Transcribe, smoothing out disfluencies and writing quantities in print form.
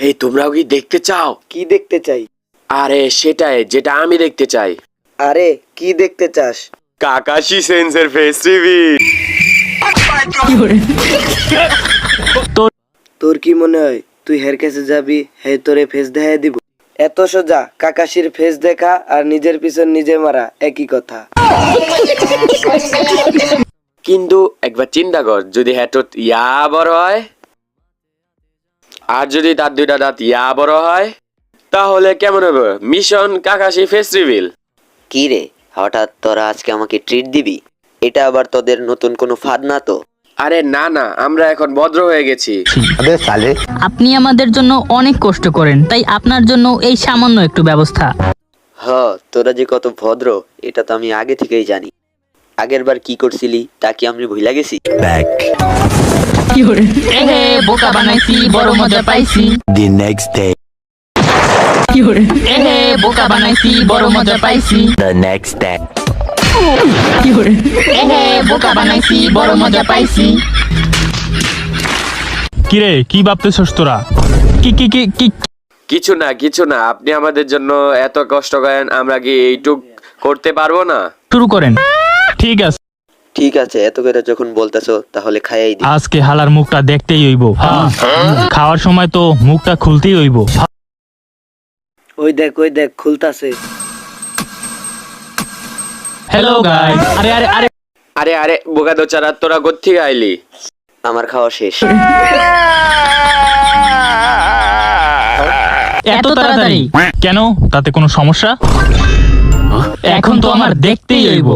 এই তোমরাও কি দেখতে চাও? কি দেখতে চাই? আরে সেটাই যেটা আমি দেখতে চাই। আরে কি দেখতে চাস? কাকাশি সেন্সের ফেস রিভিল। তোর কি মনে হয় তুই হের কাছে যাবি, হে তোরে ফেস দেখাই দিব? এত সোজা? কাকাশির ফেস দেখা আর নিজের পিছন নিজে মারা একই কথা। কিন্তু একবার চিন্তা কর, যদি হ্যাটত ইয়া বড় হয় আর যদি তার দুইটা দাঁত ইয়া বড় হয়, তাহলে কেমন হবে? Mission Kakashi face reveal. কি রে, হঠাৎ তোরা আজকে আমাকে ট্রিট দিবি? এটা আবার তোদের নতুন কোনো ফাঁদ না তো? আরে না না, আমরা এখন ভদ্র হয়ে গেছি। আপনি আমাদের জন্য অনেক কষ্ট করেন, তাই আপনার জন্য এই সামান্য একটু ব্যবস্থা। তোরা যে কত ভদ্র এটা তো আমি আগে থেকেই জানি। আগের বার কি করছিলি তা কি আমি ভুলে গেছি? এহে বোকা বানাইছি, বড় মজা পাইছি। The next day, এহে বোকা বানাইছি, বড় মজা পাইছি। the next day, এহে বোকা বানাইছি, বড় মজা পাইছি। কিরে কি ভাবতেছস তোরা? কি কি কি কি কিছু না, আপনি আমাদের জন্য এত কষ্ট করেন, আমরা কি এইটুক করতে পারবো না? শুরু করেন। ঠিক আছে, ঠিক আছে, এত করে যখন বলতেছো তাহলে খাইয়াই দি। আজকে হালার মুখটা দেখতেই হইব। খাওয়ার সময় তো মুখটা খুলতেই হইব। ওই দেখ খুলতাছে। Hello guys. আরে আরে আরে আরে আরে বোকা দোচারা, তোরা কোত্থেকে আইলি? আমার খাওয়া শেষ। এত তাড়াতাড়ি কেন? তাতে কোনো সমস্যা? এখন তো আমার দেখতেই হইব।